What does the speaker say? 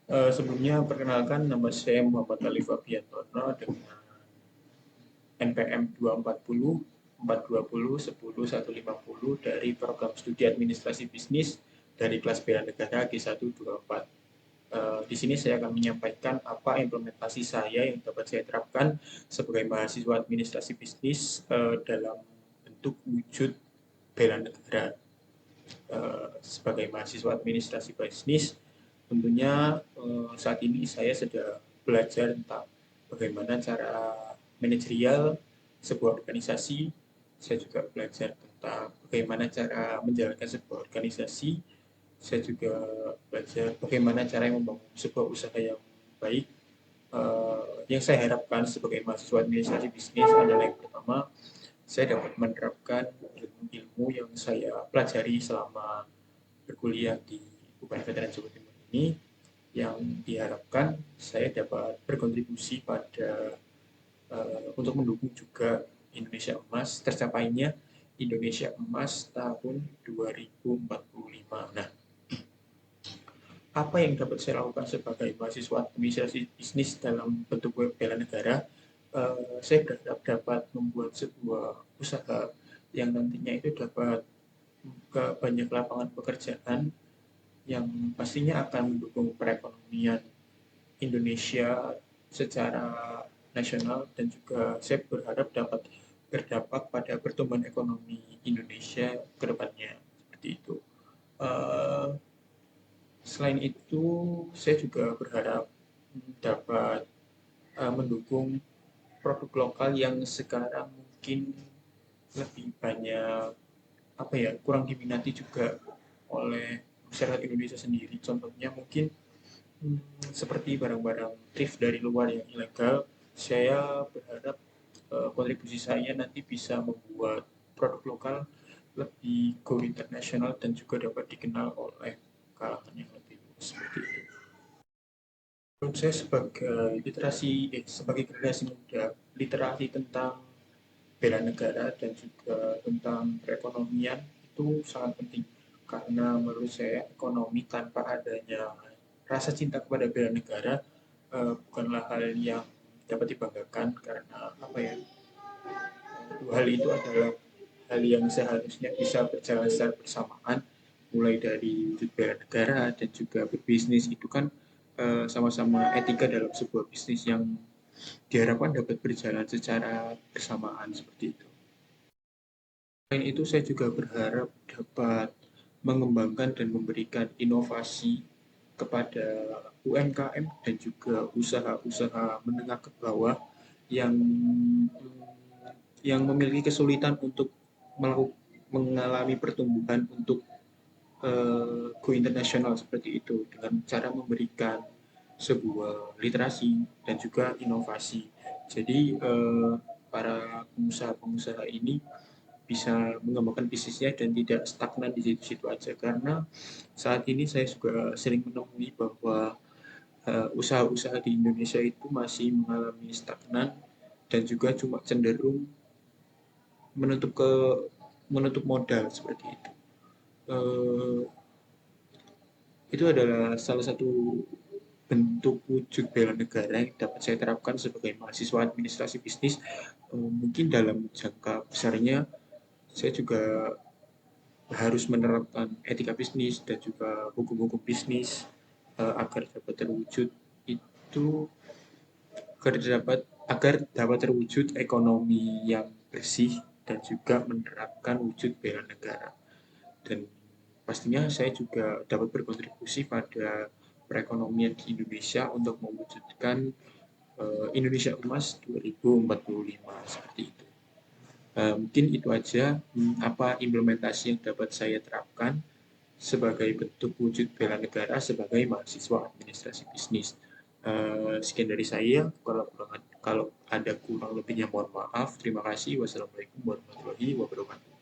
Sebelumnya perkenalkan, nama saya Muhammad Ali Fabiantono dengan NPM 240 420 10 150 dari program studi administrasi bisnis dari kelas bela negara G124. Di sini saya akan menyampaikan apa implementasi saya yang dapat saya terapkan sebagai mahasiswa administrasi bisnis dalam bentuk wujud bela negara. Sebagai mahasiswa administrasi bisnis, tentunya saat ini saya sedang belajar tentang bagaimana cara manajerial sebuah organisasi. Saya juga belajar tentang bagaimana cara menjalankan sebuah organisasi. Saya juga belajar bagaimana cara membangun sebuah usaha yang baik. Yang saya harapkan sebagai mahasiswa administrasi bisnis adalah yang pertama, saya dapat menerapkan ilmu-ilmu yang saya pelajari selama berkuliah di UPN Veteran Jawa Timur ini, yang diharapkan saya dapat berkontribusi pada untuk mendukung juga Indonesia Emas, tercapainya Indonesia Emas tahun 2045. Nah, apa yang dapat saya lakukan sebagai mahasiswa administrasi bisnis dalam bentuk bela negara? Saya berharap dapat membuat sebuah usaha yang nantinya itu dapat membuka banyak lapangan pekerjaan yang pastinya akan mendukung perekonomian Indonesia secara nasional, dan juga saya berharap dapat berdampak pada pertumbuhan ekonomi Indonesia ke depannya seperti itu. Uh, Selain itu, saya juga berharap dapat mendukung produk lokal yang sekarang mungkin lebih banyak kurang diminati juga oleh masyarakat Indonesia sendiri. Contohnya mungkin seperti barang-barang thrift dari luar yang ilegal. Saya berharap kontribusi saya nanti bisa membuat produk lokal lebih go internasional dan juga dapat dikenal oleh kalangan yang lebih luas seperti itu. Menurut saya sebagai generasi muda, literasi tentang bela negara dan juga tentang perekonomian itu sangat penting, karena menurut saya ekonomi tanpa adanya rasa cinta kepada bela negara bukanlah hal yang dapat dibanggakan, karena dua hal itu adalah hal yang seharusnya bisa berjalan secara bersamaan, mulai dari wujud bela negara dan juga berbisnis itu kan sama-sama etika dalam sebuah bisnis yang diharapkan dapat berjalan secara bersamaan seperti itu. Selain itu, saya juga berharap dapat mengembangkan dan memberikan inovasi kepada UMKM dan juga usaha-usaha menengah ke bawah yang memiliki kesulitan untuk mengalami pertumbuhan untuk go internasional seperti itu, dengan cara memberikan sebuah literasi dan juga inovasi. Jadi para pengusaha-pengusaha ini bisa mengembangkan bisnisnya dan tidak stagnan di situ-situ aja, karena saat ini saya juga sering menemui bahwa usaha-usaha di Indonesia itu masih mengalami stagnan dan juga cuma cenderung menutup ke menutup modal seperti itu. Uh, itu adalah salah satu bentuk wujud bela negara yang dapat saya terapkan sebagai mahasiswa administrasi bisnis. Mungkin dalam jangka besarnya saya juga harus menerapkan etika bisnis dan juga hukum-hukum bisnis agar dapat terwujud itu agar dapat terwujud ekonomi yang bersih dan juga menerapkan wujud bela negara. Dan pastinya saya juga dapat berkontribusi pada perekonomian di Indonesia untuk mewujudkan Indonesia Emas 2045 seperti itu. Mungkin itu aja apa implementasi yang dapat saya terapkan sebagai bentuk wujud bela negara sebagai mahasiswa administrasi bisnis. Sekian dari saya. Kalau ada kurang lebihnya mohon maaf. Terima kasih. Wassalamualaikum warahmatullahi wabarakatuh.